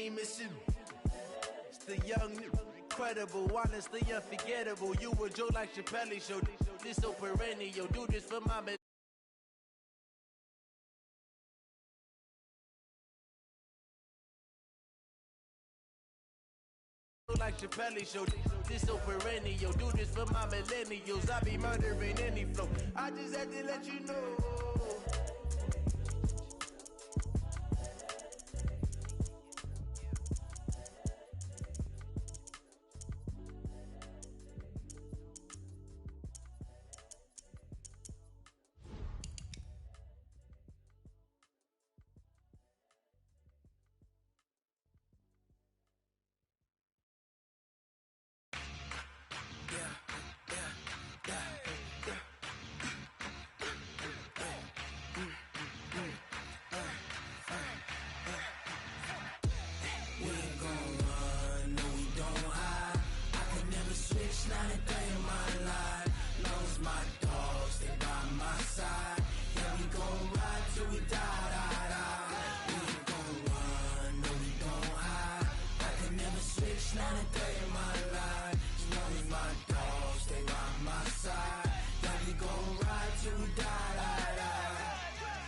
ain't missing. It's the young, incredible, honestly unforgettable. You a Joe like Chappelle show. This so perennial. Do this for my man. Like Chappelle show, this so perennial. Do this for my millennials. I be murdering any flow. I just had to let you know.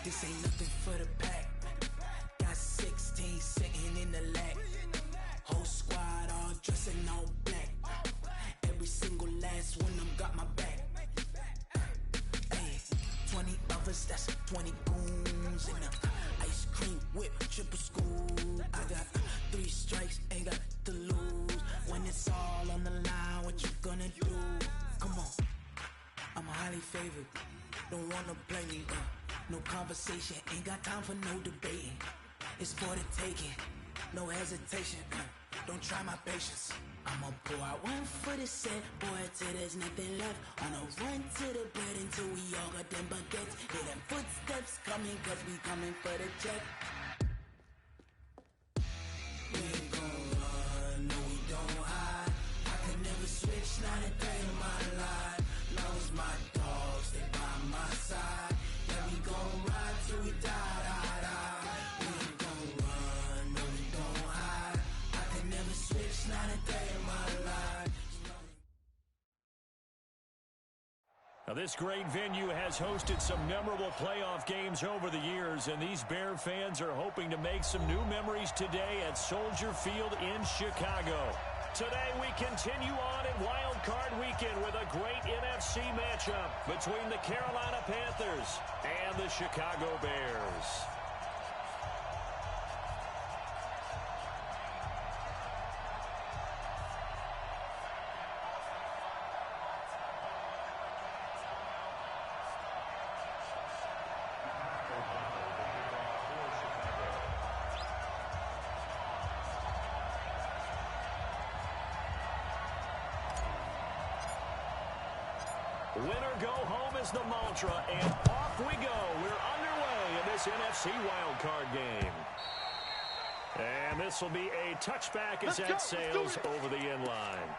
This ain't nothing for the pack. Got 16 sitting in the lag. Whole squad all dressing all black. Every single last one of them got my back. Hey, 20 of us, that's 20 goons in the ice cream whip, triple scoop. I got 3 strikes, ain't got to lose. When it's all on the line, what you gonna do? Come on, I'm highly favored. Don't wanna play me, no conversation, ain't got time for no debating. It's for the taking, no hesitation. Don't try my patience. I'ma pour out one for the set, boy, till there's nothing left. On a run to the bread until we all got them baguettes. Hear them footsteps coming, cause we coming for the check. We ain't gon' run, no we don't hide. I can never switch, not a day in my life. Long as my dogs stay by my side. Yeah, we gon' ride till we die, die, die. We ain't gon' run, no we don't hide. I can never switch, not a day in my life. Now, this great venue has hosted some memorable playoff games over the years, and these Bear fans are hoping to make some new memories today at Soldier Field in Chicago. Today, we continue on in Wild Card Weekend with a great NFC matchup between the Carolina Panthers and the Chicago Bears. Winner go home is the mantra, and off we go. We're underway in this NFC wildcard game. And this will be a touchback as that sails over the end line.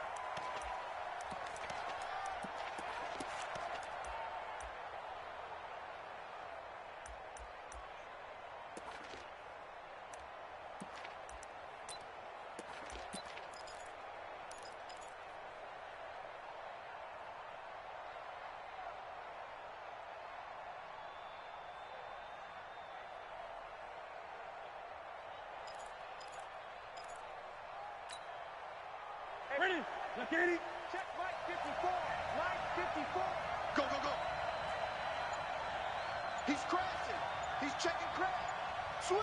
Ready, Lakini. Check Mike 54. Mike 54. Go, go, go. He's crashing. He's checking crash. Sweet.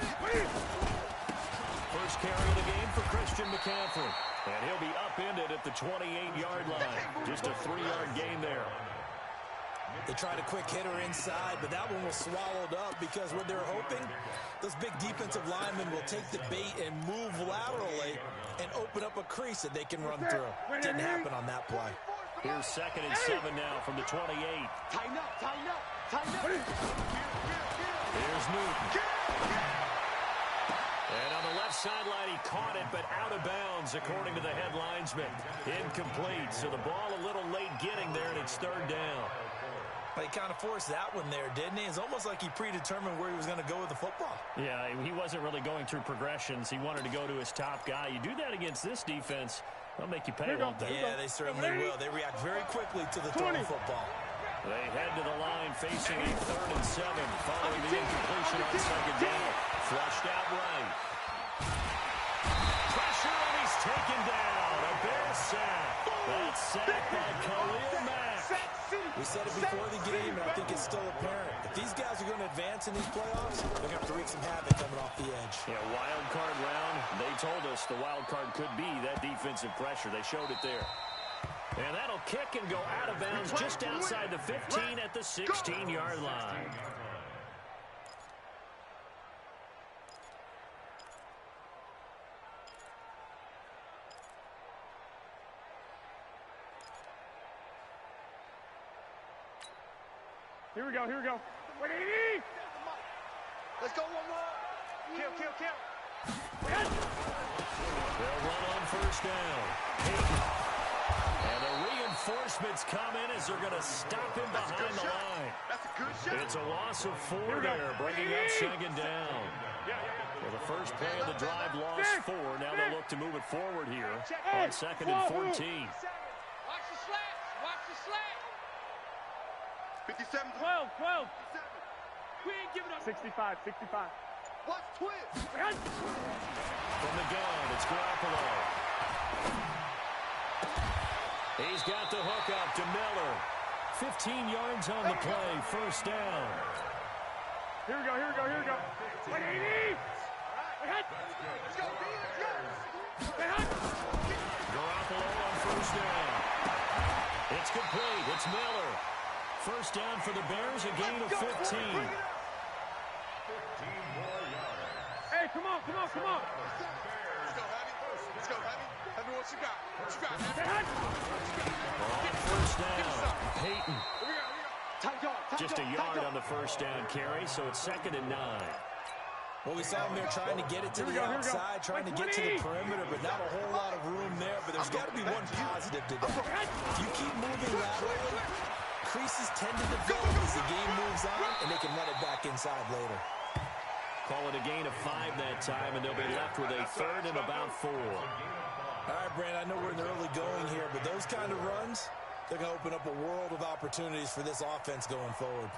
First carry of the game for Christian McCaffrey. And he'll be upended at the 28-yard line. Just a 3-yard gain there. They tried a quick hitter inside, but that one was swallowed up because what they're hoping, those big defensive linemen will take the bait and move laterally and open up a crease that they can run through. Didn't happen on that play. Here's 2nd and 7 now from the 28. Tighten up, tighten up, tighten up. Here's Newton. And on the left sideline, he caught it, but out of bounds, according to the head linesman. Incomplete, so the ball a little late getting there, and it's 3rd down. He kind of forced that one there, didn't he? It's almost like he predetermined where he was going to go with the football. Yeah, he wasn't really going through progressions. He wanted to go to his top guy. You do that against this defense, they'll make you pay, won't they? Yeah, they certainly will. They react very quickly to the thrown football. They head to the line facing a 3rd and 7 following the incompletion on 2nd down. Flushed out right. Pressure, and he's taken down. A Bear sack. That's sacked by Khalil Mack. We said it before the game, and I think it's still apparent. If these guys are going to advance in these playoffs, they're going to have to wreak some havoc coming off the edge. Yeah, wild card round. They told us the wild card could be that defensive pressure. They showed it there. And that'll kick and go out of bounds just outside the 15 at the 16-yard line. Here we go, here we go. Let's go one more. Kill. They'll run on 1st down. And the reinforcements come in as they're going to stop him behind the line. That's a good shot. It's a loss of 4 there, bringing up 2nd down. Well, the first play of the drive lost 4. Now they'll look to move it forward here on 2nd and 14. Watch the slats. 57. 12. We ain't giving up. 65. Watch twist. From the gun, it's Garoppolo. He's got the hook up to Miller. 15 yards on the play, 1st down. Here we go. 180. Let's go. Garoppolo on 1st down. It's complete. It's Miller. 1st down for the Bears, a gain of 15. Hey, come on. Let's go, Heavy. Heavy, what you got? On 1st down, Peyton. Just a yard on the 1st down carry, so it's 2nd and 9. Well, we saw him there trying to get it to the outside, trying to get to the perimeter, but not a whole lot of room there. But there's got to be one positive today. If you keep moving laterally, creases tend to develop as the game moves on, and they can run it back inside later. Call it a gain of 5 that time, and they'll be left with a 3rd and about 4. All right, Brandon, I know we're in the early going here, but those kind of runs, they're going to open up a world of opportunities for this offense going forward.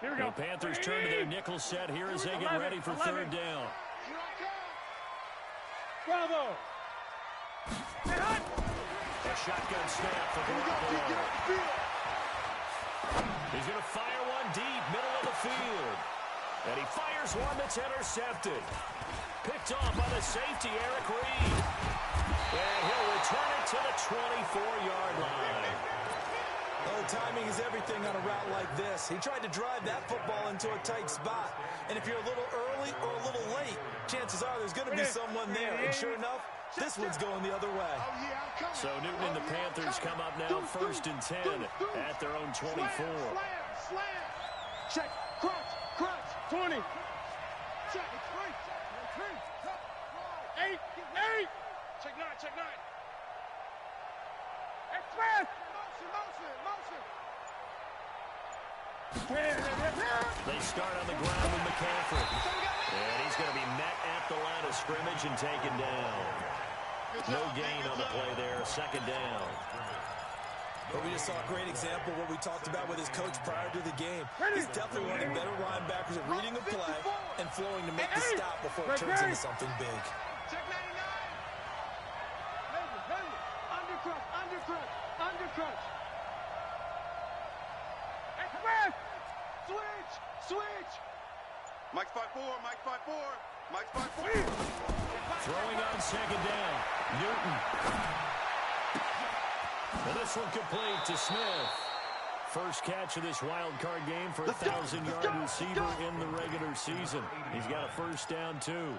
Here we go. The Panthers turn to their nickel set here as they get ready for 3rd down. Bravo. A shotgun snap for Garoppolo. He's going to fire one deep, middle of the field. And he fires one that's intercepted. Picked off by the safety, Eric Reed. And he'll return it to the 24-yard line. Oh, timing is everything on a route like this. He tried to drive that football into a tight spot. And if you're a little early or a little late, chances are there's going to be someone there. And sure enough, this one's going the other way. So Newton and the Panthers come up now 1st and 10 at their own 24. Slam. Check. Crunch. 20. Check. It's free. 8. Check 9. Express. Motion. They start on the ground with McCaffrey. And he's going to be met at the line of scrimmage and taken down. No gain on the play there, 2nd down. But we just saw a great example of what we talked about with his coach prior to the game. He's definitely one of the better linebackers at reading a play and flowing to make the stop before it turns into something big. Check 99. Undercrunch. Express. Switch. Mike's 5-4. Throwing on 2nd down. Newton. And this one complete to Smith. first catch of this wild card game for a 1,000-yard receiver in the regular season. He's got a first down, too.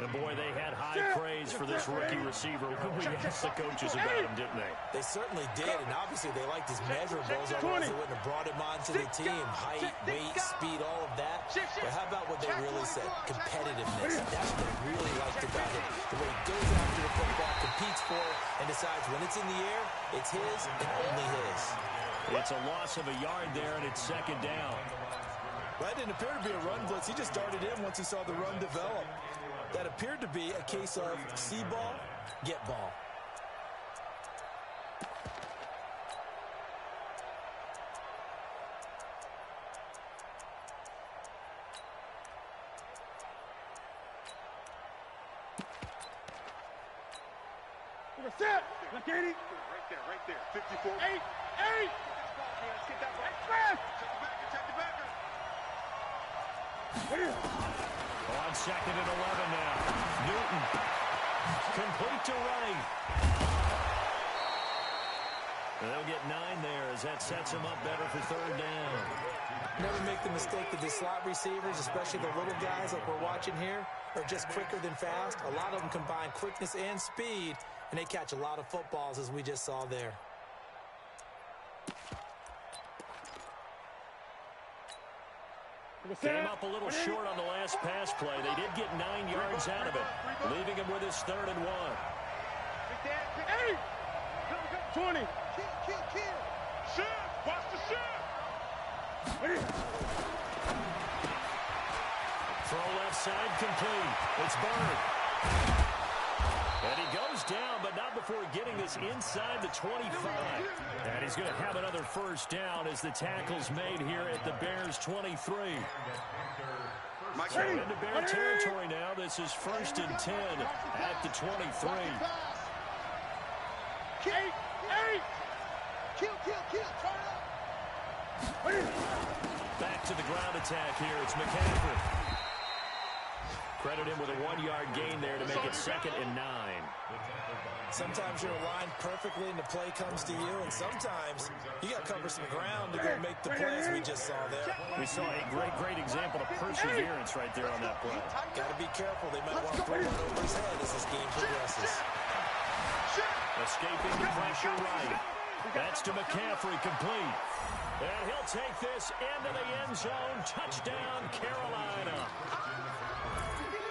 And, boy, they had high praise for this rookie receiver when we asked the coaches about him, didn't they? They certainly did, and obviously they liked his measurables, otherwise they wouldn't have brought him onto the team. Height, weight, speed, all of that. But how about what they really said? Competitiveness. That's what they really liked about him. The way he goes after the football, competes for it, and decides when it's in the air, it's his and only his. It's a loss of a yard there, and it's second down. That didn't appear to be a run blitz. He just darted in once he saw the run develop. That appeared to be a case of see ball, get ball. Set. Look, Katie. Right there. 54. 8. Let's get that ball. Check the backer. On second and 11 now. Newton. Complete to Wright. They'll get 9 there as that sets him up better for third down. Never make the mistake that the slot receivers, especially the little guys like we're watching here, are just quicker than fast. A lot of them combine quickness and speed, and they catch a lot of footballs, as we just saw there. Came up a little short on the last pass play. They did get 9 yards out of it, leaving him with his 3rd and 1. 8. 20. Kill. Shoot. Watch the shoot. Throw left side complete. It's Bird. And he goes down, but not before getting this inside the 25. And he's going to have another first down as the tackle's made here at the Bears' 23. So into Bear territory now. This is 1st and 10 at the 23. 8. Kill. Turn up. Back to the ground attack here. It's McCaffrey. Credit him with a 1-yard gain there to make it 2nd and 9. Sometimes you're aligned perfectly and the play comes to you, and sometimes you got to cover some ground to go make the plays we just saw there. We saw a great example of perseverance right there on that play. Got to be careful. They might want to throw one over his head as this game progresses. Escaping the pressure right. That's to McCaffrey, complete. And he'll take this into the end zone. Touchdown, Carolina.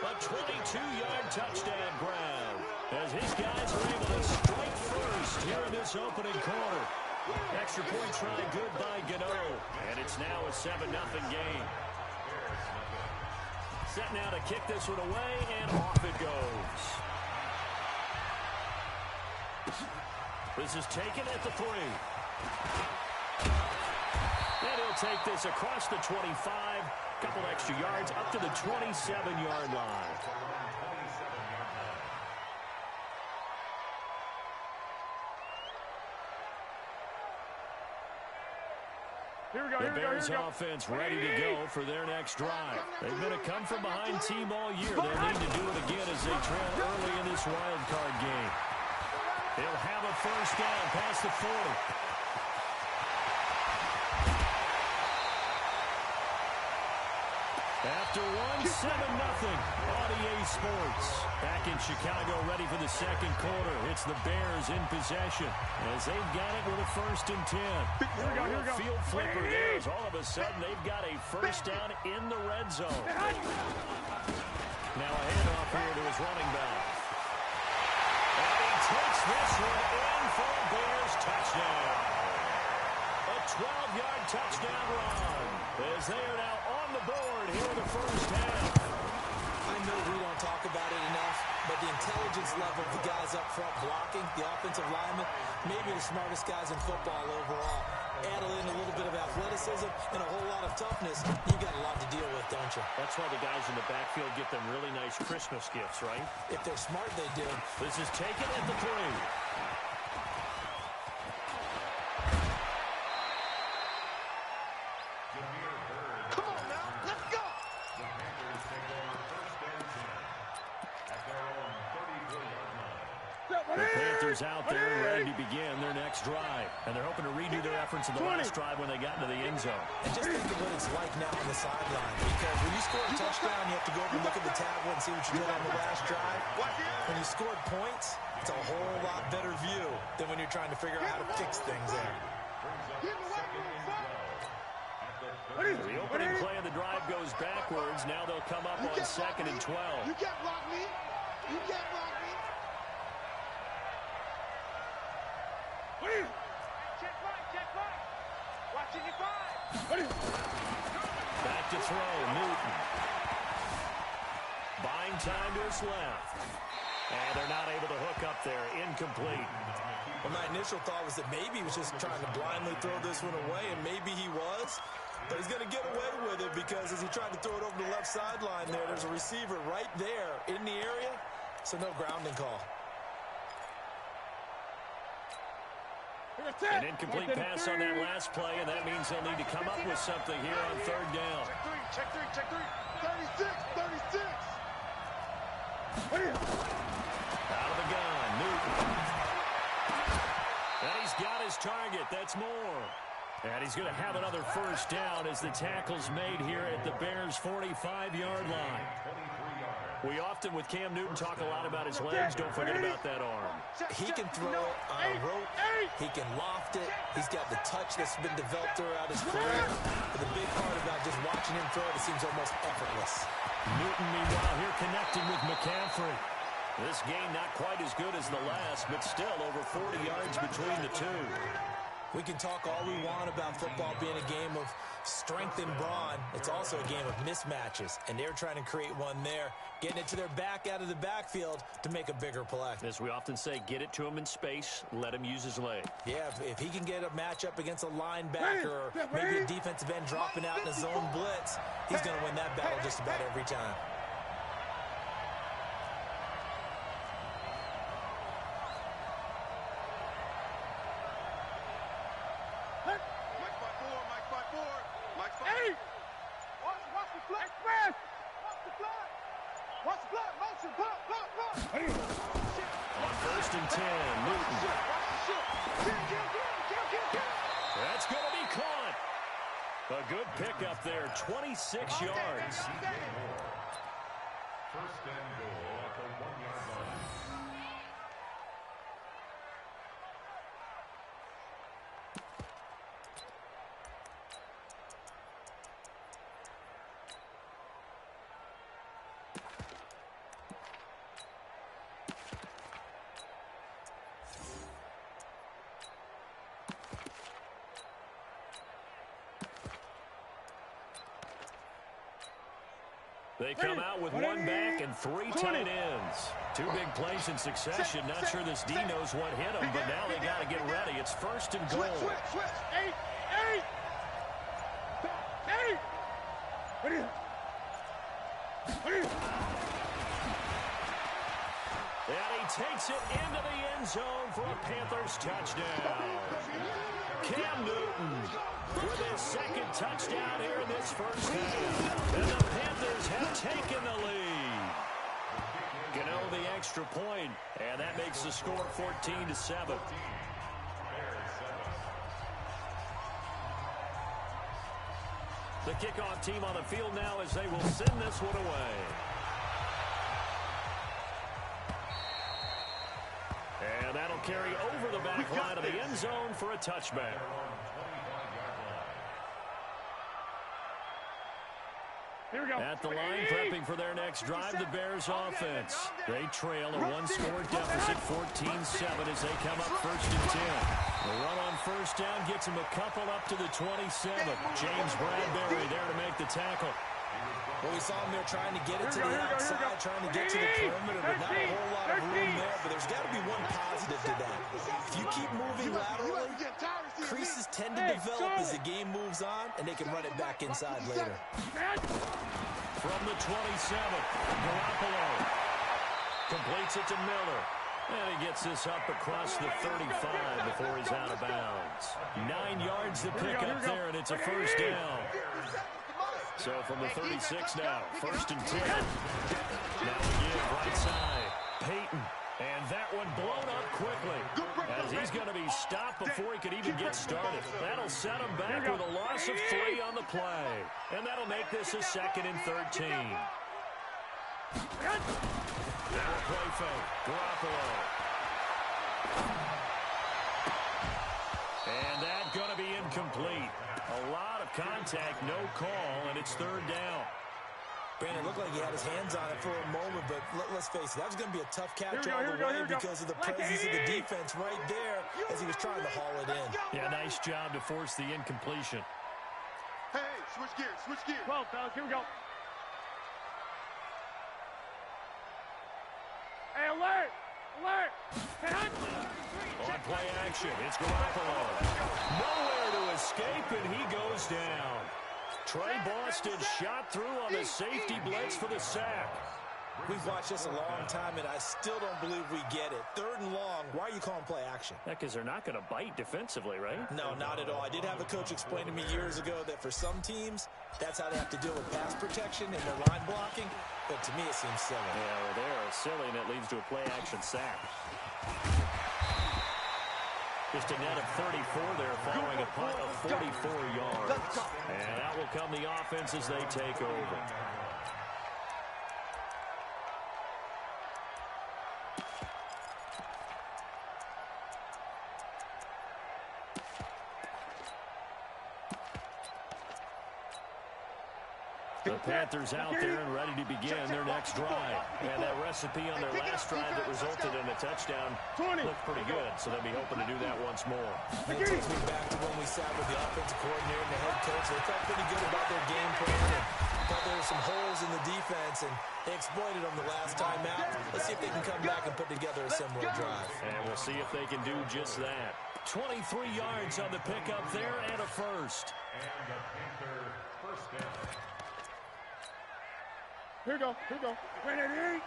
A 22-yard touchdown grab as his guys are able to strike first here in this opening quarter. Extra point try good by Gano, and it's now a 7-0 game. Set now to kick this one away, and off it goes. This is taken at the 3. And he'll take this across the 25. Couple extra yards up to the 27-yard line. The Bears offense ready to go for their next drive. They've been a come-from-behind team all year. They'll need to do it again as they trail early in this wild card game. They'll have a first down past the 40. After 1-7-0 on EA Sports. Back in Chicago, ready for the second quarter. It's the Bears in possession as they've got it with a 1st and 10. Here we go. Field flipper there as all of a sudden they've got a first down in the red zone. Now a handoff here to his running back. And he takes this one in for a Bears touchdown. A 12-yard touchdown run as they are now on the board here in the first half. I know we don't talk about it enough, but the intelligence level of the guys up front blocking, the offensive linemen, maybe the smartest guys in football overall. Add in a little bit of athleticism and a whole lot of toughness, you've got a lot to deal with, don't you? That's why the guys in the backfield get them really nice Christmas gifts, right? If they're smart, they do. This is taken at the 3. receivers out there and ready to begin their next drive. And they're hoping to redo their efforts in the last drive when they got into the end zone. And just think of what it's like now on the sideline. Because when you score a touchdown, you have to go over and look at the tablet and see what you did on the last drive. When you scored points, it's a whole lot better view than when you're trying to figure out how to fix things there. The opening play of the drive goes backwards. Now they'll come up on 2nd and 12. You can't block me. You can't block me. Check right. Watching your five. Back to throw, Newton. Buying time to his left. And they're not able to hook up there. Incomplete. Well, my initial thought was that maybe he was just trying to blindly throw this one away, and maybe he was. But he's going to get away with it because as he tried to throw it over the left sideline there's a receiver right there in the area, so no grounding call. An incomplete pass on that last play, and that means they'll need to come up with something here on 3rd down. Check three. 36. Out of the gun, Newton. And he's got his target. That's more. And he's going to have another first down as the tackle's made here at the Bears' 45-yard line. We often, with Cam Newton, talk a lot about his legs. Don't forget about that arm. He can throw it on a rope. He can loft it. He's got the touch that's been developed throughout his career. But the big part about just watching him throw it seems almost effortless. Newton, meanwhile, here connecting with McCaffrey. This game not quite as good as the last, but still over 40 yards between the two. We can talk all we want about football being a game of strength and brawn. It's also a game of mismatches, and they're trying to create one there, getting it to their back out of the backfield to make a bigger play. As we often say, get it to him in space, let him use his leg. Yeah, if he can get a matchup against a linebacker or maybe a defensive end dropping out in a zone blitz, he's going to win that battle just about every time. On 1st and 10, Newton. That's going to be caught. A good pickup there, 26 yards. First and goal at the 1-yard line. They come out with one back and 3 tight ends. 2 big plays in succession. Not sure this D knows what hit them, but now they got to get ready. It's 1st and goal. Switch. 8. And he takes it into the end zone for a Panthers touchdown. Cam Newton with his 2nd touchdown here in this first half. And the Panthers have taken the lead. Gano the extra point, and that makes the score 14-7. The kickoff team on the field now as they will send this one away. And that'll carry over the back line of the end zone for a touchback. Here we go. At the line, prepping for their next drive, the Bears offense. They trail a 1-score deficit, 14-7 as they come up 1st and 10. The run on 1st down gets them a couple up to the 27. James Bradbury there to make the tackle. Well, we saw him there trying to get it to the outside, trying to get to the perimeter, but not a whole lot of room there. But there's got to be one positive to that. If you keep moving laterally, creases tend to develop as the game moves on, and they can run it back inside later. From the 27, Garoppolo completes it to Miller. And he gets this up across the 35 before he's out of bounds. 9 yards to pick up there, and it's a first down. So from the 36 now, 1st and 10. Now again, right side, Peyton. And that one blown up quickly, as he's going to be stopped before he could even get started. That'll set him back with a loss of 3 on the play. And that'll make this a 2nd and 13. Now a play fake. Garoppolo. And that's going to be incomplete. A lot of contact, no call, and it's 3rd down. Brandon, looked like he had his hands on it for a moment, but let's face it, that was going to be a tough catch all the way because of the presence of the defense right there as he was trying to haul it in. Yeah, nice job to force the incompletion. Hey, switch gears, switch gears. 12, fellas, here we go. Hey, alert! Alert! On play action, it's Garoppolo. Nowhere to escape, and he goes down. Trey Boston shot through on the safety blitz for the sack. We've watched this a long time, and I still don't believe we get it. 3rd and long, why are you calling play action? Because they're not going to bite defensively, right? No, not at all. I did have a coach explain to me years ago that for some teams, that's how they have to deal with pass protection and their line blocking. But to me, it seems silly. Yeah, well, they are silly, and it leads to a play action sack. Just a net of 34 there following a punt of 44 yards. And out will come the offense as they take over. The Panthers out there and ready to begin their next drive. And that recipe on their last drive that resulted in a touchdown looked pretty good, so they'll be hoping to do that once more. It takes me back to when we sat with the offensive coordinator and the head coach. They felt pretty good about their game plan and thought there were some holes in the defense, and they exploited them the last time out. Let's see if they can come back and put together a similar drive. And we'll see if they can do just that. 23 yards on the pickup there and a first. And the Panther first down. Here we go, here we go. Wait, 8.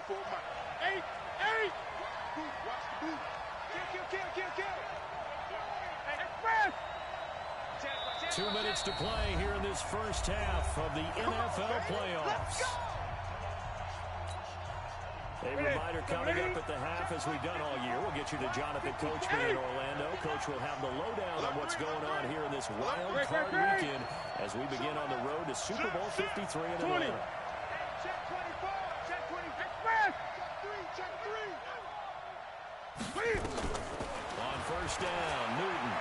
54 miles. 8, 8. Boot, watch the boot. Kill. Express. 2 minutes to play here in this first half of the NFL playoffs. A reminder coming up at the half, as we've done all year. We'll get you to Jonathan Coachman in Orlando. Coach will have the lowdown on what's going on here in this wild card weekend as we begin on the road to Super Bowl 53 in Atlanta. Check 24. Check 20. Express. Check 3. On first down, Newton.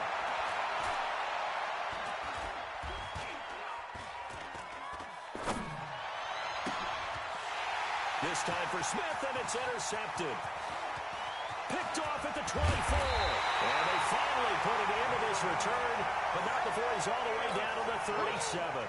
This time for Smith, and it's intercepted. Picked off at the 24. And they finally put it into this return, but not before he's all the way down to the 37.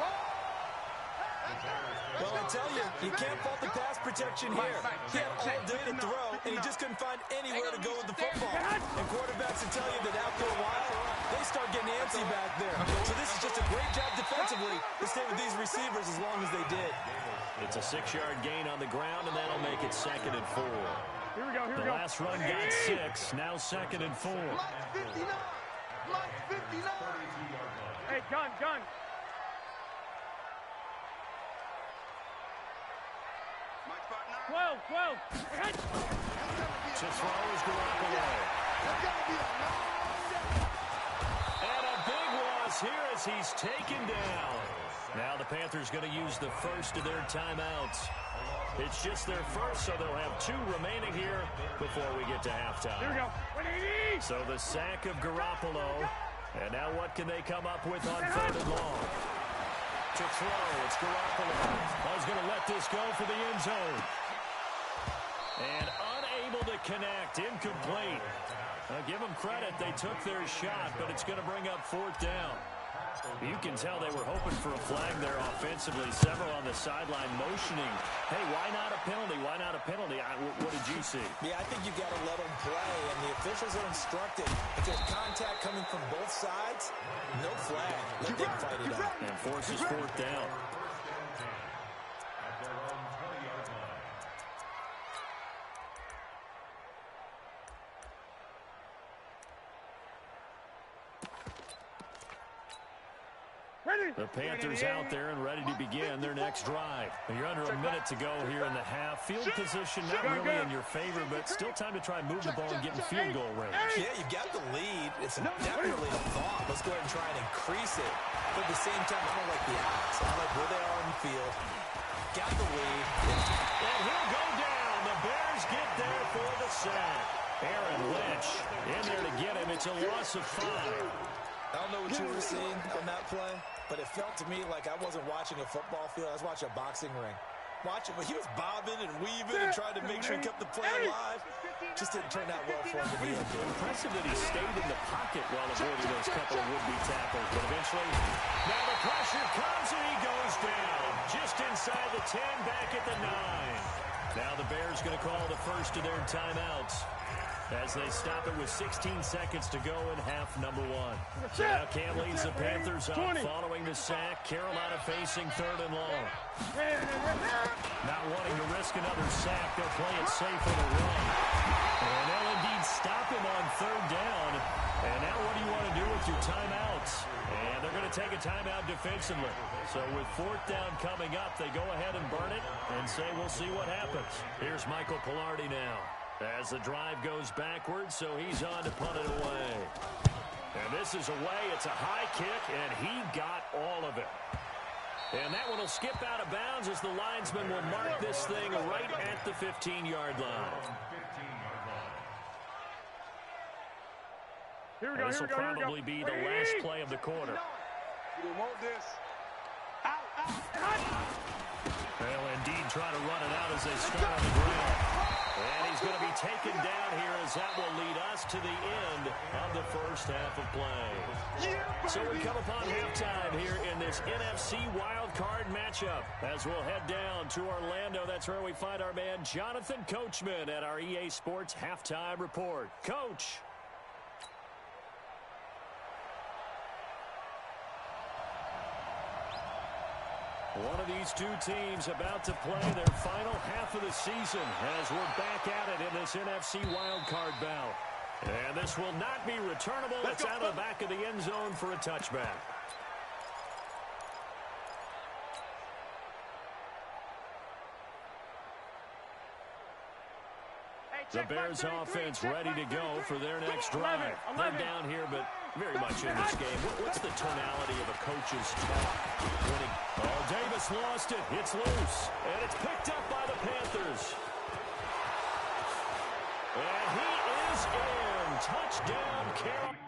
Well, I tell you, you can't fault the pass protection here. He had all day to throw, and he just couldn't find anywhere to go with the football. And quarterbacks will tell you that after a while, they start getting antsy back there. So this is just a great job defensively to stay with these receivers as long as they did. It's a 6-yard gain on the ground, and that'll make it 2nd and 4. Here we go. The last run got 6, now 2nd and 4. Mike 59. Mike 59. Hey, gun. Mike 12. To throw is Garoppolo. And a big loss here as he's taken down. Now the Panthers going to use the first of their timeouts. It's just their first, so they'll have 2 remaining here before we get to halftime. Here we go. 180. So the sack of Garoppolo. And now what can they come up with on 3rd and long? To throw, it's Garoppolo. I was going to let this go for the end zone. And unable to connect, incomplete. Give them credit, they took their shot, but it's going to bring up 4th down. You can tell they were hoping for a flag there offensively. Several on the sideline motioning. Hey, why not a penalty? Why not a penalty? What did you see? Yeah, I think you got to let them play, and the officials are instructed. If there's contact coming from both sides, no flag. Let them fight it out. And forces 4th down. The Panthers out there and ready to begin their next drive. You're under a minute to go here in the half. Field position not really in your favor, but still time to try and move the ball and get in field goal range. Yeah, you've got the lead. It's definitely a thought. Let's go ahead and try and increase it. But at the same time, I don't like the odds. I like where they are on the field. Got the lead. And he'll go down. The Bears get there for the sack. Aaron Lynch in there to get him. It's a loss of 5. I don't know what you were seeing on that play, but it felt to me like I wasn't watching a football field. I was watching a boxing ring. Watching, but he was bobbing and weaving and trying to make sure he kept the play alive. Just didn't turn out well for him to be able to. Impressive that he stayed in the pocket while avoiding those couple of would-be tackles. But eventually, now the pressure comes and he goes down. Just inside the 10, back at the 9. Now the Bears going to call the first of their timeouts as they stop it with 16 seconds to go in half number 1. So now Cam leads the Panthers up following the sack. Carolina facing 3rd and long. Not wanting to risk another sack, they'll play it safe with a run. And they'll indeed stop him on 3rd down. And now what do you want to do with your timeouts? And they're going to take a timeout defensively. So with 4th down coming up, they go ahead and burn it and say we'll see what happens. Here's Michael Palardy now. As the drive goes backwards, so he's on to punt it away. And this is away. It's a high kick, and he got all of it. And that one will skip out of bounds as the linesman will mark this thing right at the 15-yard line. And this will probably be the last play of the quarter. You want this. They'll indeed try to run it out as they start on the ground. And he's going to be taken down here as that will lead us to the end of the first half of play. So we come upon halftime here in this NFC wildcard matchup as we'll head down to Orlando. That's where we find our man Jonathan Coachman at our EA Sports Halftime Report. Coach. One of these two teams about to play their final half of the season as we're back at it in this NFC wildcard bout. And this will not be returnable. It's out of the back of the end zone for a touchback. The Bears offense ready to go for their next drive. They're down here, but very much in this game. What's the tonality of a coach's talk? Oh, Davis lost it. It's loose. And it's picked up by the Panthers. And he is in. Touchdown, Carolina.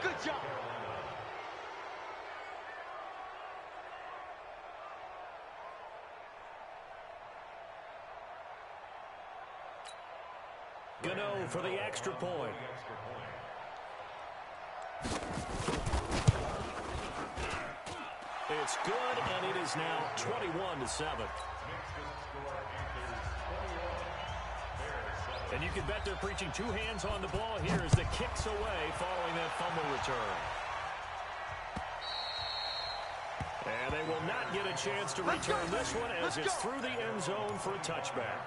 Good job. Gano for the extra point. It's good, and it is now 21-7. And you can bet they're preaching two hands on the ball here as the kick's away following that fumble return. And they will not get a chance to return this one as it's through the end zone for a touchback.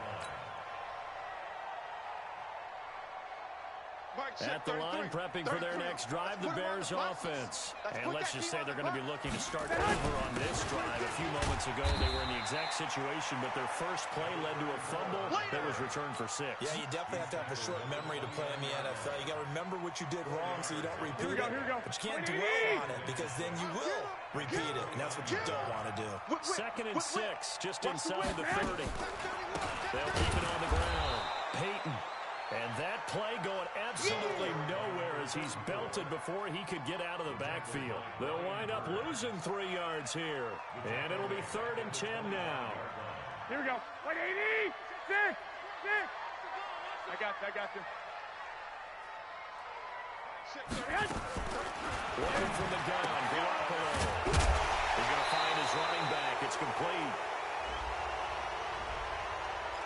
At the line, prepping for their next drive, the Bears offense. And let's just say they're going to be looking to start over on this drive. A few moments ago, they were in the exact situation, but their first play led to a fumble that was returned for 6. Yeah, you definitely have to have a short memory to play in the NFL. You got to remember what you did wrong so you don't repeat it. But you can't dwell on it because then you will repeat it, and that's what you don't want to do. 2nd and 6, just inside the 30. They'll keep it on the ground. Peyton. And that play going absolutely nowhere as he's belted before he could get out of the backfield. They'll wind up losing 3 yards here. And it'll be 3rd and 10 now. Here we go. 180. 6. I got you. Wide from the gun, Garoppolo. He's going to find his running back. It's complete.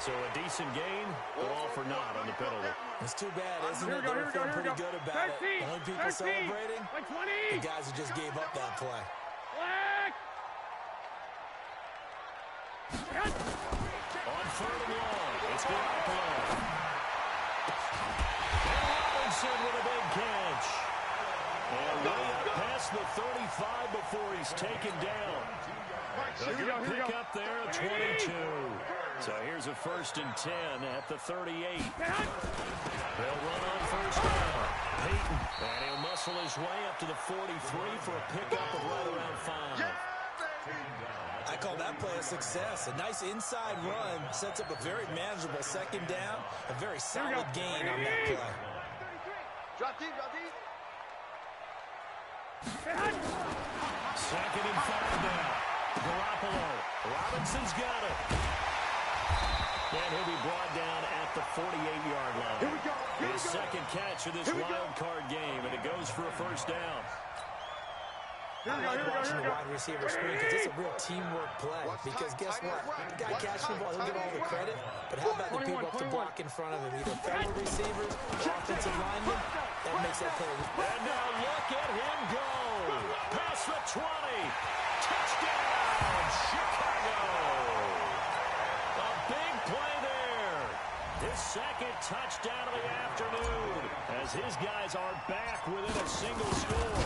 So So a decent gain, but all for naught on the penalty. It's too bad, isn't it? They were feeling pretty good about it. The only people celebrating, the guys who just gave up that play. On third and long, it's Garoppolo. And Robinson with a big catch. And way up past the 35 before he's taken down. A good pick up there at 22. So here's a 1st and 10 at the 38. They'll run on first down. Peyton, and he'll muscle his way up to the 43 for a pickup of right around 5. I call that play a success. A nice inside run sets up a very manageable 2nd down. A very solid gain on that play. Drop deep, drop deep. 2nd and 5 now. Garoppolo. Robinson's got it. And he'll be brought down at the 48-yard line. Here we go. His second catch of this wild card game, and it goes for a 1st down. I like watching the wide receiver screen because it's a real teamwork play. Because guess what? The guy catching the ball, he'll get all the credit. But how about the people up to block in front of him? Either fellow receivers, offensive linemen. That makes that play. And now look at him go. Past the 20. Touchdown, Chicago. A big play there. His second touchdown of the afternoon as his guys are back within a single score.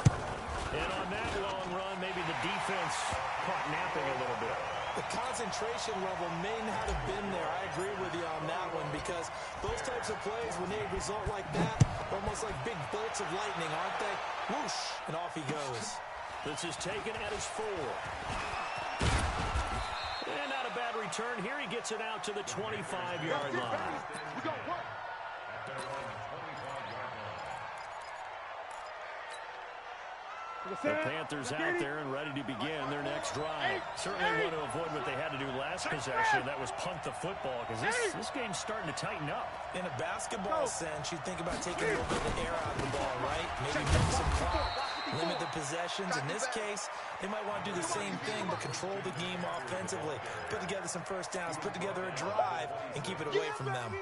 And on that long run, maybe the defense caught napping a little bit. The concentration level may not have been there. I agree with you on that one because those types of plays, when they result like that, almost like big bolts of lightning, aren't they? Whoosh, and off he goes. This is taken at his 4. And not a bad return. Here he gets it out to the 25-yard line. We go, what? The Panthers out there and ready to begin their next drive. Certainly want to avoid what they had to do last possession. That was punt the football because this game's starting to tighten up. In a basketball sense, you think about taking a little bit of the air out of the ball, right? Maybe make some clock, limit the possessions. In this case, they might want to do the same thing but control the game offensively. Put together some 1st downs, put together a drive, and keep it away from them.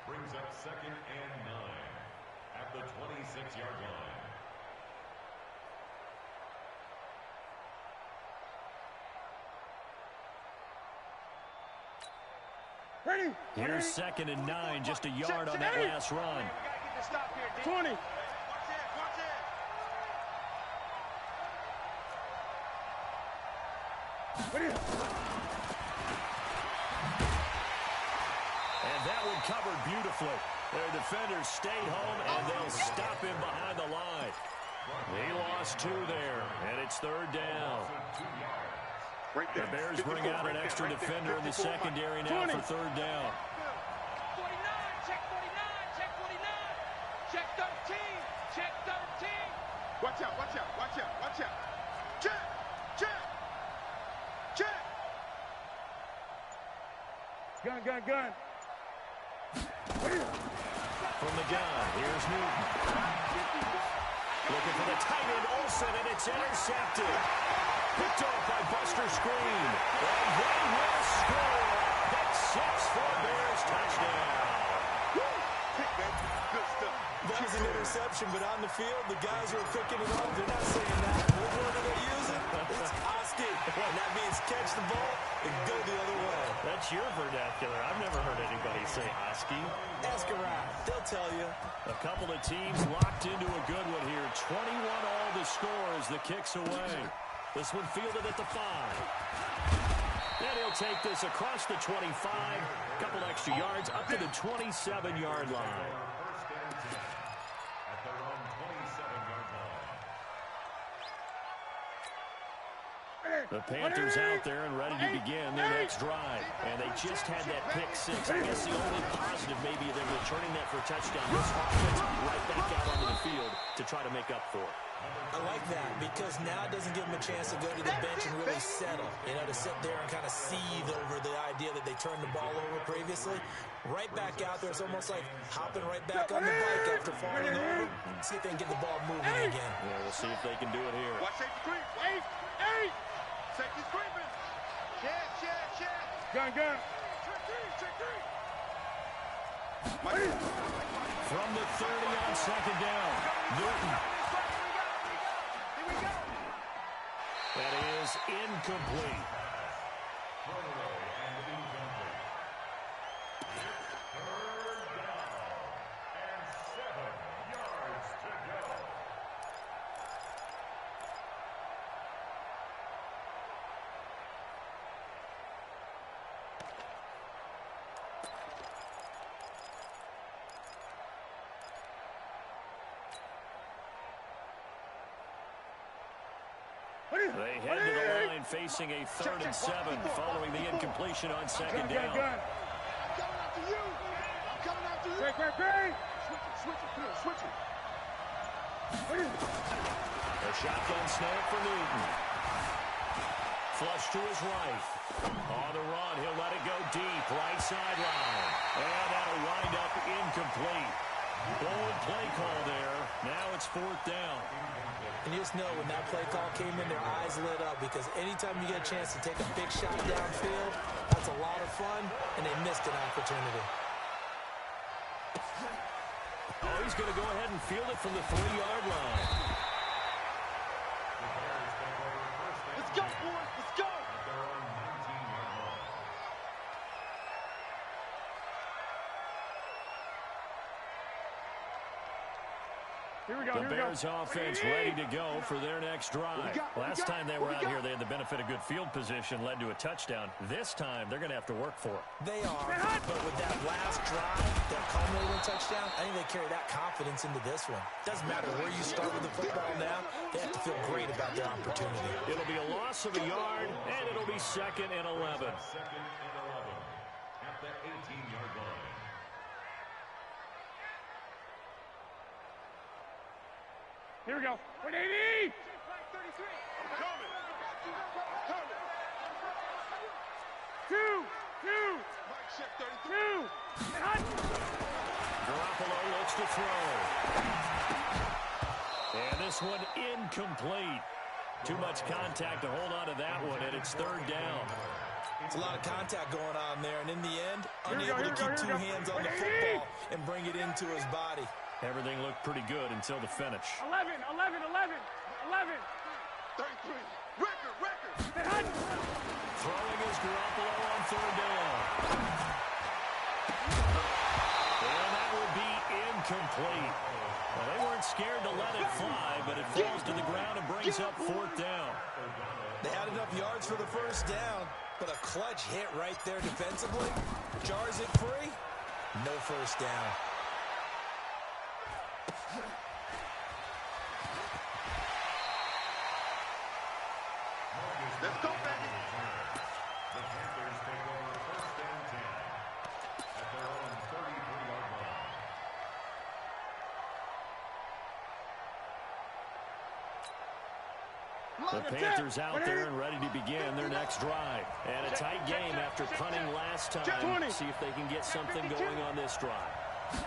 Brings up 2nd and 9 at the 26-yard line. Ready? Here's 2nd and 9, just a yard on that last run. We gotta get the stop here, D. 20. Watch it. Ready? And that one covered beautifully. Their defenders stayed home, and they'll stop him behind the line. He lost 2 there, and it's 3rd down. Right The Bears bring out an extra defender in the secondary now for 3rd down. 49, check 49, check 49, check 13, check 13. Watch out, watch out, watch out, watch out. Check, check, check. Gun. From the gun, here's Newton. Looking for the tight end, Olsen, and it's intercepted. Picked off by Buster Screen. And they will score. Pick 6 for Bears touchdown. Good stuff. That was an interception, but on the field, the guys who are picking it up, they're not saying that. What word are they using? It's Oski. And that means catch the ball and go the other way. That's your vernacular. I've never heard anybody say Oski. Ask around. They'll tell you. A couple of teams locked into a good one here. 21 all the score as the kick's away. This one fielded at the 5. And he'll take this across the 25. A couple extra yards up to the 27-yard line. At their own 27-yard line. The Panthers out there and ready to begin their next drive. And they just had that pick 6. I guess the only positive maybe they're returning that for a touchdown. This offense right back out onto the field to try to make up for it. I like that because now it doesn't give them a chance to go to the bench and really settle. You know, to sit there and kind of seethe over the idea that they turned the ball over previously. Right back out there. It's almost like hopping right back on the bike after falling over. See if they can get the ball moving again. Yeah, we'll see if they can do it here. Watch safety creep. Eight. Safety's creeping. Check. Gun. From the 30 on second down, Newton. That is incomplete. They head to the line facing a 3rd and 7 following the incompletion on second down. I'm coming after you. I'm coming after you. Switch it. A shotgun snap for Newton. Flush to his right. On the run, he'll let it go deep. Right sideline. And that'll wind up incomplete. Bold play call there. Now it's 4th down. And you just know when that play call came in, their eyes lit up, because anytime you get a chance to take a big shot downfield, that's a lot of fun, and they missed an opportunity. Oh, he's going to go ahead and field it from the 3-yard line. Let's go, boys. Let's go. The Bears offense ready to go for their next drive. Last time they were out here, they had the benefit of good field position, led to a touchdown. This time, they're going to have to work for it. They are, but with that last drive, that culminating touchdown, I think they carry that confidence into this one. Doesn't matter where you start with the football now, they have to feel great about their opportunity. It'll be a loss of a yard, and it'll be 2nd and 11. 2nd and 11 at the 18-yard line. Here we go. 180. 33. Coming. Two. Mike, check 32. Garoppolo looks to throw. And this one incomplete. Too much contact to hold on to that one, and it's 3rd down. It's a lot of contact going on there, and in the end, unable to keep 2 hands on the football and bring it into his body. Everything looked pretty good until the finish. 11. 33. Record. Throwing is Garoppolo on 3rd down. And that will be incomplete. Well, they weren't scared to let it fly, but it falls to the ground and brings up 4th down. They had enough yards for the 1st down, but a clutch hit right there defensively jars it free. No 1st down. Let's go, baby. The Panthers take over 1st and 10 at their own 33-yard line. The Panthers out there and ready to begin their next drive. And a tight game after punting last time. See if they can get something going on this drive.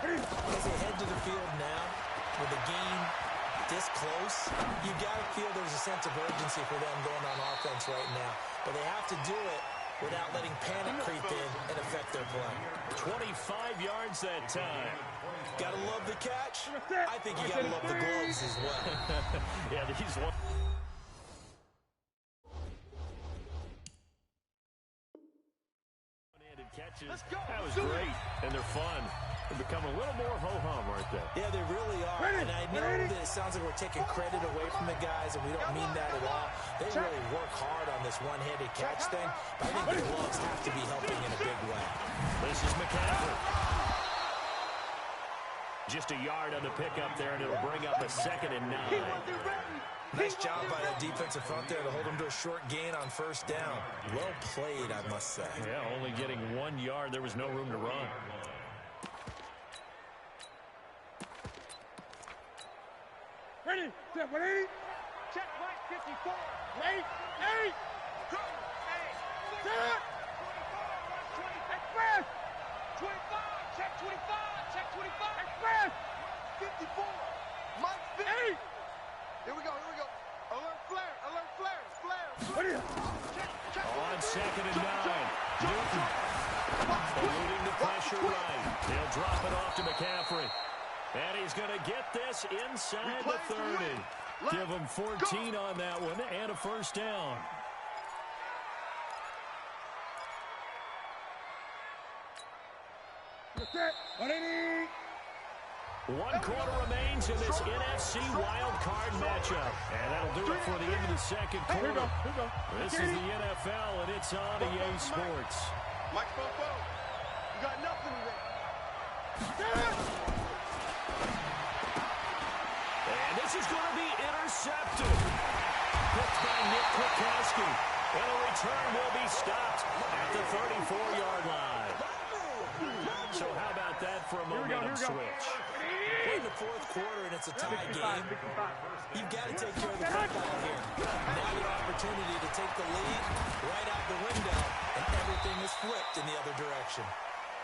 As they head to the field now, with the game this close, you got to feel there's a sense of urgency for them going on offense right now. But they have to do it without letting panic creep in and affect their play. 25 yards that time. Got to love the catch. I think you got to love the gloves as well. Yeah, these one. Catches. That was great, and they're fun. They become a little more ho-hum, aren't they? Yeah, they really are. And I know that it sounds like we're taking credit away from the guys, and we don't mean that at all. They really work hard on this one-handed catch thing, but I think the gloves have to be helping in a big way. This is McCaffrey. Just a yard on the pickup there, and it'll bring up a 2nd and 9. Nice job by that defensive front there to hold him to a short gain on 1st down. Well played, I must say. Yeah, only getting 1 yard. There was no room to run. Ready. Set 180. Check right 54. Late. 8. Set. Express. 25. Check 25. Check 25. Express. 54. Mike 8. Here we go. Alert flare. Ready. On 2nd and 9. Newton. Eluding the pressure right. He'll drop it off to McCaffrey. And he's going to get this inside the 30. Give him 14 on that one and a first down. One quarter remains in this NFC wild card matchup. And that'll do it for the end of the second quarter. This is the NFL, and it's on EA Sports. Mike Fofo, you got nothing today. And this is going to be intercepted. Picked by Nick Kwiatkowski. And the return will be stopped at the 34-yard line. So how about that for a momentum switch? We're in the fourth quarter, and it's a tie game. You've got to take care of the football here. Now your opportunity to take the lead right out the window, and everything is flipped in the other direction.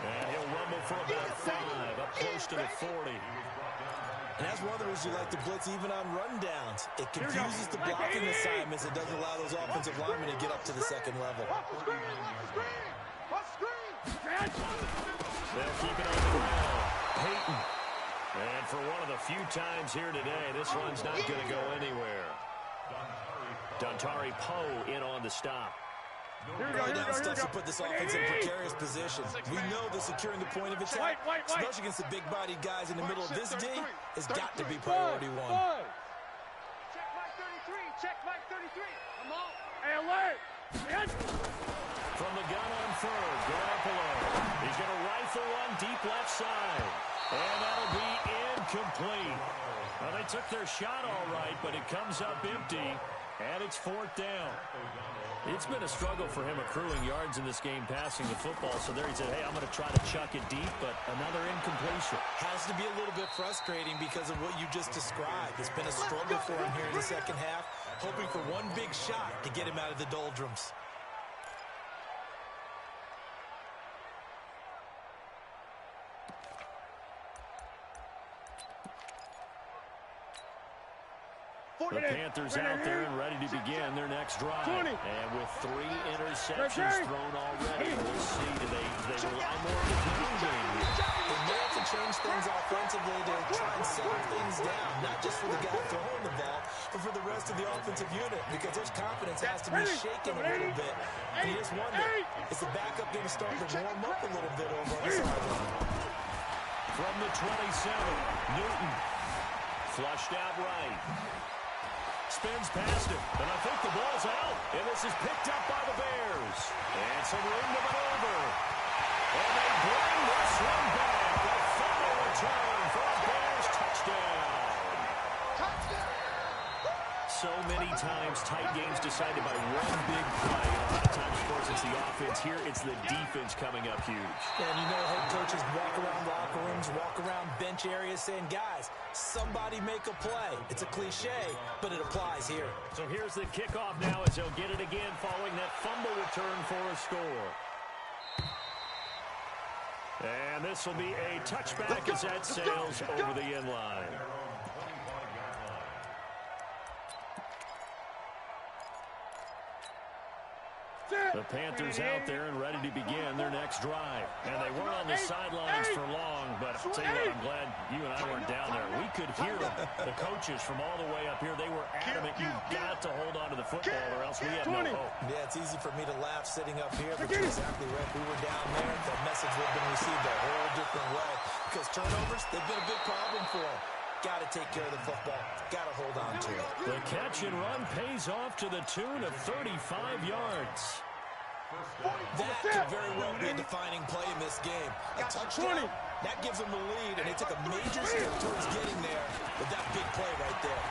And he'll rumble for about 5, up close to the 40. And that's one of the reasons you like to blitz even on rundowns. It confuses the blocking assignments. It doesn't allow those offensive linemen to get up to the second level. They'll keep it on the ground. Peyton. And for one of the few times here today, this one's not going to go anywhere. Dontari Poe in on the stop. Early down stuff to put this offense in precarious position. We know that securing the point of attack, especially against the big-bodied guys in the middle of this D, has got to be priority one. Check Mike 33. Check Mike 33. Come on. Hey, alert! From the gun on third, Garoppolo. He's going to rifle one deep left side. And that'll be incomplete. Well, they took their shot all right, but it comes up empty, and it's fourth down. It's been a struggle for him accruing yards in this game passing the football. So there he said, hey, I'm going to try to chuck it deep, but another incompletion. Has to be a little bit frustrating because of what you just described. It's been a struggle for him here in the second half, hoping for one big shot to get him out of the doldrums. The Panthers out there and ready to begin their next drive. And with 3 interceptions thrown already, we'll see do they rely more on the ground game. They may have to change things offensively to try and settle things down, not just for the guy throwing the ball, but for the rest of the offensive unit, because their confidence has to be shaken a little bit. And you just wonder, is the backup going to start to warm up a little bit over on the sideline? From the 27, Newton. Flushed out right. Spins past it, and I think the ball's out. And this is picked up by the Bears. And some room to maneuver. And they bring this one back. A fumble return for a Bears touchdown. So many times tight games decided by one big play. A lot of times, of course, it's the offense. Here, it's the defense coming up huge. And you know head coaches walk around locker rooms, walk around bench areas saying, guys, somebody make a play. It's a cliche, but it applies here. So here's the kickoff now as they'll get it again following that fumble return for a score. And this will be a touchback as that sails over the end line. The Panthers out there and ready to begin their next drive. And they weren't on the sidelines for long, but I'll tell you what, I'm glad you and I weren't down there. We could hear the coaches from all the way up here. They were adamant, you've got to hold on to the football or else we have no hope. Yeah, it's easy for me to laugh sitting up here, but you're exactly right. If we were down there, the message would have been received a whole different way. Because turnovers, they've been a big problem for them. Got to take care of the football. Got to hold on to it. The catch and run pays off to the tune of 35 yards. That could very well be a defining play in this game. A touchdown, that gives them the lead, and they took a major step towards getting there with that big play right there.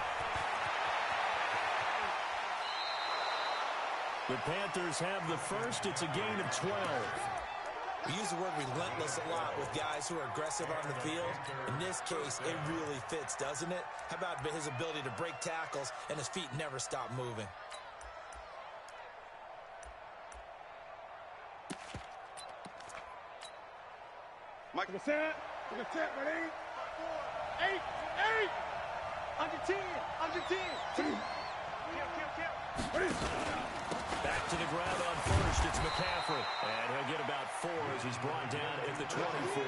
The Panthers have the first. It's a gain of 12. We use the word relentless a lot with guys who are aggressive on the field. In this case, it really fits, doesn't it? How about his ability to break tackles and his feet never stop moving? Mike, to the set, ready? 8, 8! Under 10, under 10. Kill. Back to the ground on first. First, it's McCaffrey. And he'll get about 4 as he's brought down at the 24.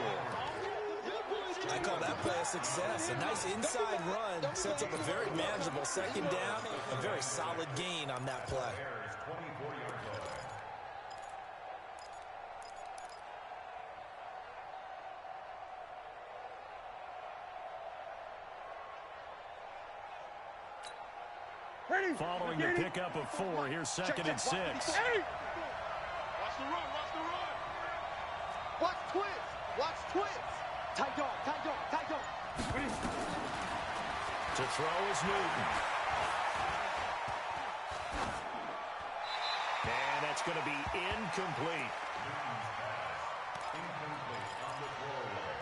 I call that play a success. A nice inside run sets up a very manageable second down. A very solid gain on that play. Following the pickup of 4, here's second and 6. Watch the run, watch the run. Watch twins. Watch twins. Tight dog, tight dog, tight dog. To throw is Newton. And that's going to be incomplete. Incomplete on the throwaway.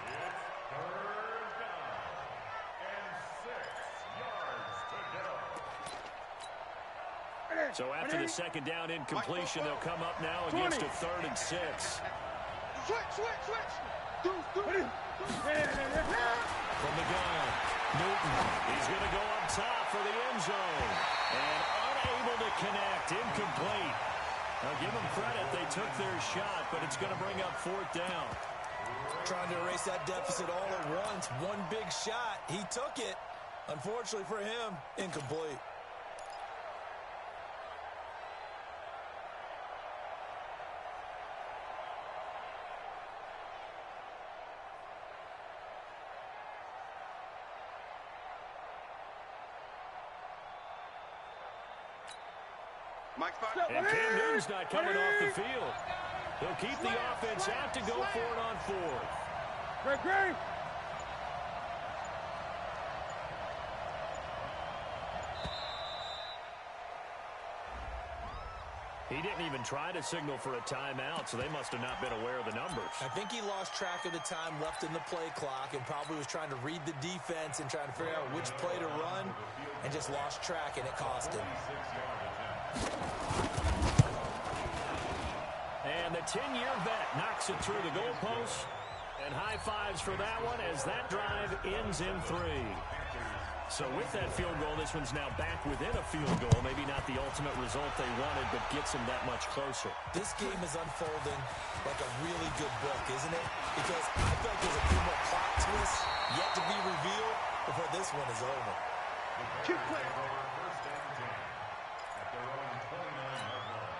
It's third down and 6 yards to go. So after the second down incompletion, they'll come up now against a 3rd and 6. Switch. From the gun, Newton. He's going to go up top for the end zone. And unable to connect. Incomplete. Now give them credit. They took their shot, but it's going to bring up 4th down. Trying to erase that deficit all at once. One big shot. He took it. Unfortunately for him, incomplete. And Cam Newton's not coming off the field. He'll keep the offense out to go for it on 4th. Great. He didn't even try to signal for a timeout, so they must have not been aware of the numbers. I think he lost track of the time left in the play clock and probably was trying to read the defense and trying to figure out which play to run and just lost track, and it cost him. And the 10-year vet knocks it through the goalpost. And high fives for that one as that drive ends in 3. So with that field goal, this one's now back within a field goal. Maybe not the ultimate result they wanted, but gets them that much closer. This game is unfolding like a really good book, isn't it? Because I feel like there's a few more plot twists yet to be revealed before this one is over. Keep playing. First and 10 at their own 29-yard line.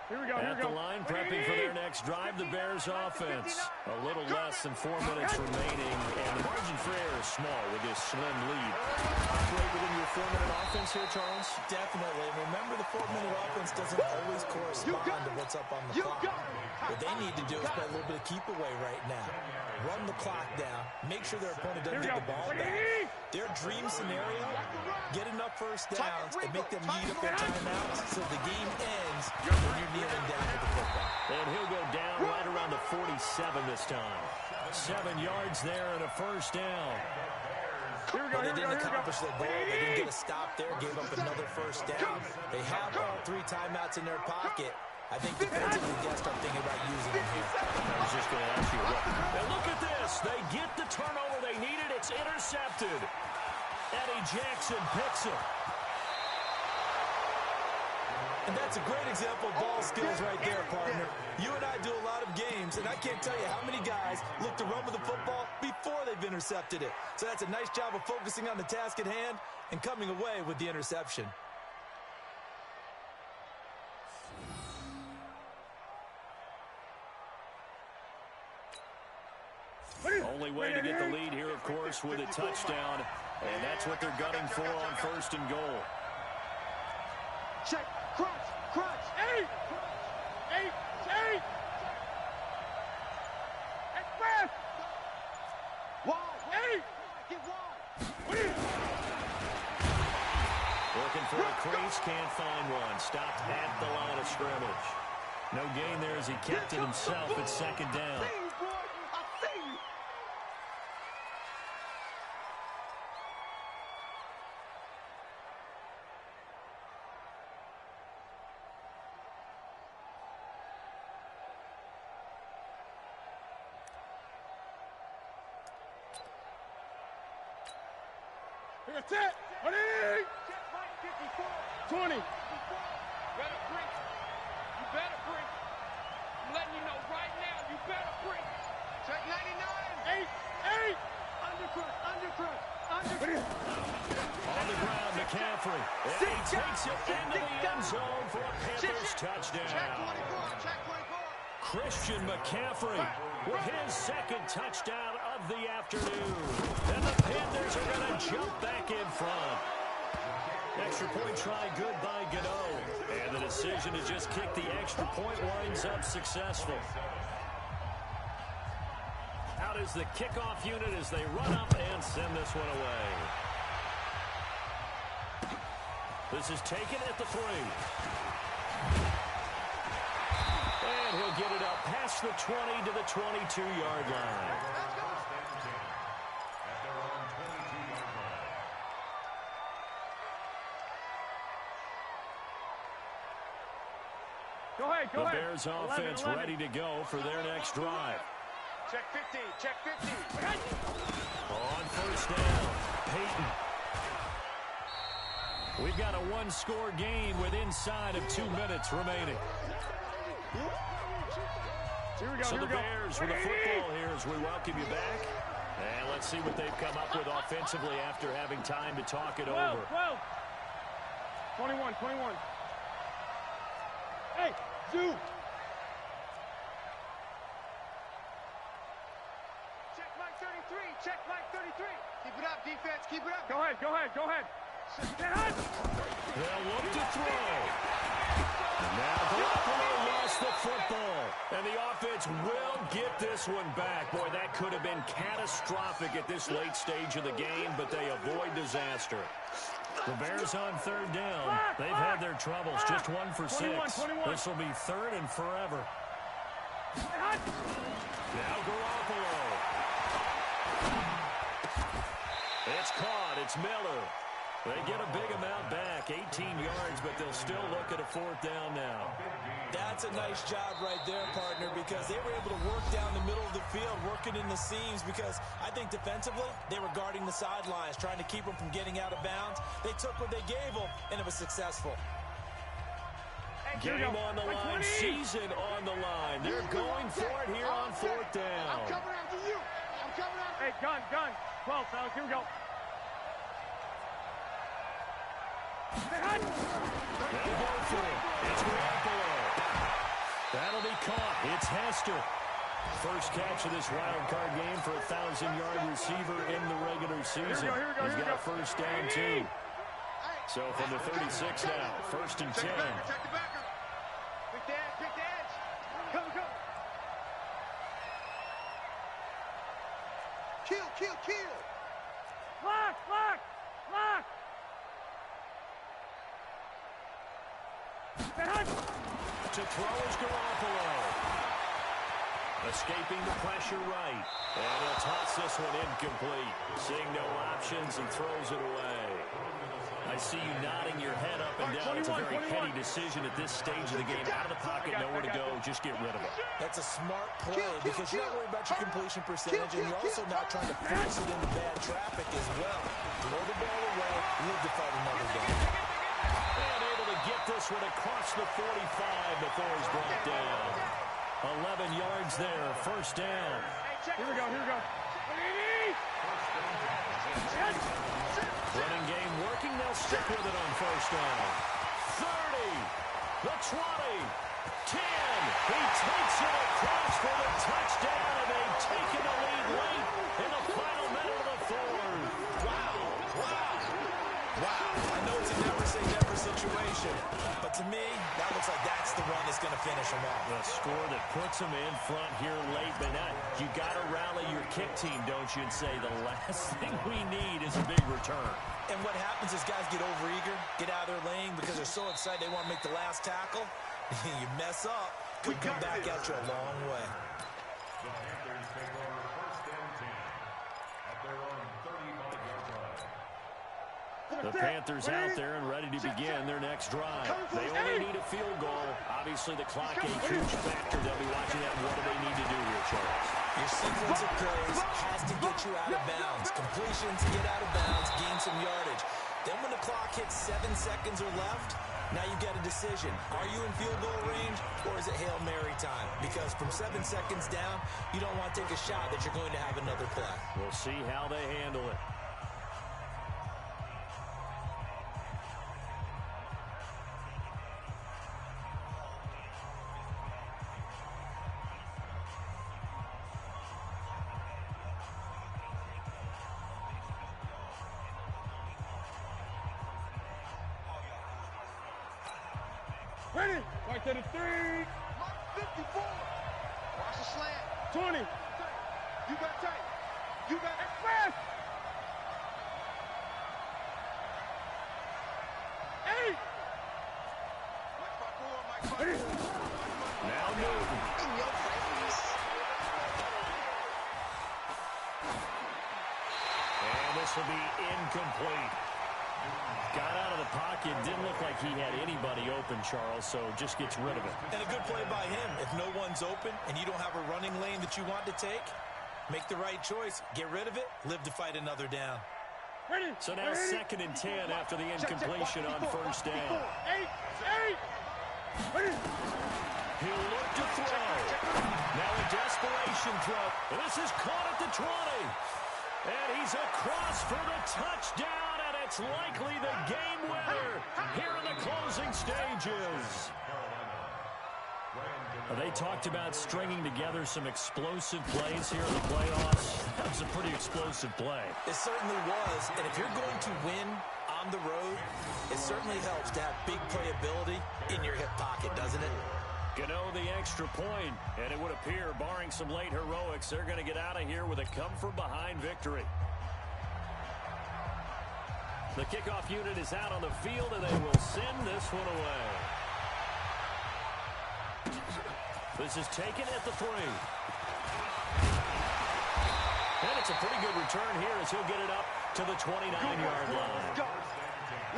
Here we go. At the line, prepping for their next drive, the Bears offense. A little less than 4 minutes remaining, and the margin for error is small with this slim lead. Operate within your 4-minute offense here, Charles? Definitely. Remember, the 4-minute offense doesn't always correspond to what's up on the clock. What they need to do is play a little bit of keep away right now. Run the clock down. Make sure their opponent doesn't get the ball back. Their dream scenario, get enough first downs and make them eat up their timeouts so the game ends when you're kneeling down with the football. And he'll go down right around the 47 this time. 7 yards there and a first down. But they didn't accomplish their goal. They didn't get a stop there, gave up another first down. They have all 3 timeouts in their pocket. I think defensively, you got to start thinking about using them here. I was just going to ask you what. And look at this. They get the turnover they needed. It's intercepted. Eddie Jackson picks it. And that's a great example of ball skills right there, partner. You and I do a lot of games, and I can't tell you how many guys look to run with the football before they've intercepted it. So that's a nice job of focusing on the task at hand and coming away with the interception. Only way to get the lead here, of course, with a touchdown. And that's what they're gunning for on 1st and goal. Check. Crunch. 8. Express. Wide. Get wide. Looking for a crease, can't find one. Stopped at the line of scrimmage. No gain there as he kept it himself at 2nd down. That's it. Ready? Check Mike 54. 20. Better break. You better break. I'm letting you know right now, you better break. Check 99. 8. Undercrunch, undercrunch, undercrunch. On the ground, McCaffrey. And he takes it into the end zone for a Panthers touchdown. Check 24, check 24. Christian McCaffrey with his second touchdown of the afternoon. And the Panthers are going to jump back in front. Extra point try good by Gano. And the decision to just kick the extra point winds up successful. Out is the kickoff unit as they run up and send this one away. This is taken at the 3. And he'll get it up past the 20 to the 22-yard line. Go ahead, go The ahead. Bears offense 11. ready to go for their next drive. Check 15, check 15. On first down, Peyton. We've got a one-score game with inside of 2 minutes remaining. Here we go, So here the we go. Bears with the football here as we welcome you back. And let's see what they've come up with offensively after having time to talk it 12, over. 12. 21. Hey, Zoo. Check Mike 33, check Mike 33. Keep it up, defense, keep it up. Go ahead. They'll look to throw. Now Garoppolo lost the football. And the offense will get this one back. Boy, that could have been catastrophic at this late stage of the game, but they avoid disaster. The Bears on third down. They've had their troubles. Just 1 for 6. 21. This will be third and forever. Now Garoppolo. It's caught. It's Miller. They get a big amount back, 18 yards, but they'll still look at a 4th down now. That's a nice job right there, partner, because they were able to work down the middle of the field, working in the seams, because I think defensively, they were guarding the sidelines, trying to keep them from getting out of bounds. They took what they gave them, and it was successful. Game on the line, season on the line. They're going for it here on 4th down. I'm coming after you. I'm coming after you. Hey, gun. 12, fellas. Here we go. They'll go for it. It's Garoppolo. That'll be caught. It's Hester. First catch of this wild card game for a 1,000-yard receiver in the regular season. He's got a first down, too. So from the 36 now, 1st and 10. Check the backer. Pick the edge. Come. Kill. Lock. To throw is Garoppolo. Escaping the pressure right. And he'll toss this one incomplete. Seeing no options and throws it away. I see you nodding your head up and down. It's a very heady decision at this stage of the game. Out of the pocket, nowhere to go. Just get rid of it. That's a smart play because you're not worried about your completion percentage, and you're also not trying to force it into bad traffic as well. Throw the ball away, live to fight another day. And able to get this one across the 45 before he's brought down. 11 yards there, first down. Here we go. Running game working, they'll stick with it on first down. 30, the 20, 10. He takes it across for the touchdown, and they've taken the lead late in the final minute of the 4th. Wow. I know it's a never-say-never situation, but to me, that looks like that's the run that's going to finish them off. The score that puts them in front here late, but now you got to rally your kick team, don't you, and say the last thing we need is a big return. And what happens is guys get overeager, get out of their lane because they're so excited they want to make the last tackle. You mess up, could come back at you a long way. The Panthers take over 1st and 10 at their own 35-yard line. The Panthers out there and ready to begin their next drive. They only need a field goal. Obviously, the clock a huge factor. They'll be watching that. What do they need to do here, Charles? Your sequence of plays has to get you out of bounds. Completions, get out of bounds, gain some yardage. Then when the clock hits 7 seconds or left, now you get a decision. Are you in field goal range, or is it Hail Mary time? Because from 7 seconds down, you don't want to take a shot that you're going to have another play. We'll see how they handle it. Ready? Right to the 3. 54. Watch the slant. 20. You got tight. You got Express. 8. Mike Parkour, Mike Ready? Parkour. Now Newton. In your face. And this will be incomplete. Got out of the pocket. Didn't look like he had anybody open, Charles, so just gets rid of it. And a good play by him. If no one's open and you don't have a running lane that you want to take, make the right choice. Get rid of it. Live to fight another down. Ready? So now 2nd and 10 after the incompletion on first down. 8. Ready? He'll look to throw. Now a desperation throw. And this is caught at the 20. And he's across for the touchdown, and it's likely the game winner here in the closing stages. They talked about stringing together some explosive plays here in the playoffs. That was a pretty explosive play. It certainly was, and if you're going to win on the road, it certainly helps to have big playability in your hip pocket, doesn't it? Gano the extra point, and it would appear, barring some late heroics, they're going to get out of here with a come-from-behind victory. The kickoff unit is out on the field, and they will send this one away. This is taken at the 3. And it's a pretty good return here as he'll get it up to the 29-yard line. Let's go.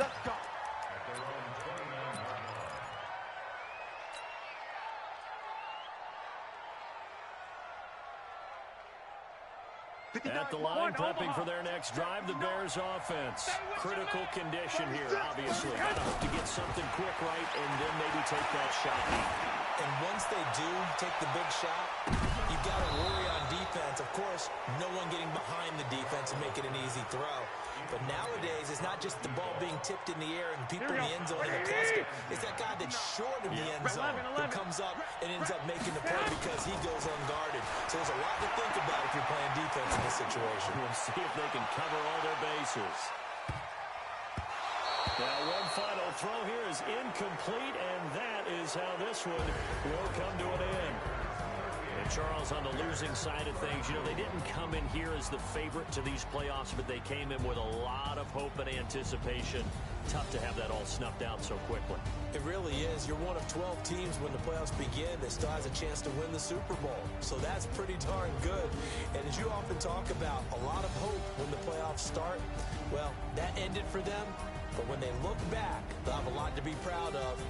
Let's go. At the line, prepping for their next drive, the Bears offense. Critical condition here, obviously. Gotta hope to get something quick right and then maybe take that shot. And once they do take the big shot, you've got to worry on defense. Of course, no one getting behind the defense and making an easy throw. But nowadays, it's not just the ball being tipped in the air and people in the end zone in a cluster. It's that guy that's short of the end zone who comes up and ends up making the play because he goes unguarded. So there's a lot to think about if you're playing defense in this situation. We'll see if they can cover all their bases. Now, one final throw here is incomplete, and that is how this one will come to an end. And Charles, on the losing side of things, you know, they didn't come in here as the favorite to these playoffs, but they came in with a lot of hope and anticipation. Tough to have that all snuffed out so quickly. It really is. You're one of 12 teams when the playoffs begin that still has a chance to win the Super Bowl. So that's pretty darn good. And as you often talk about, a lot of hope when the playoffs start. Well, that ended for them. But when they look back, they'll have a lot to be proud of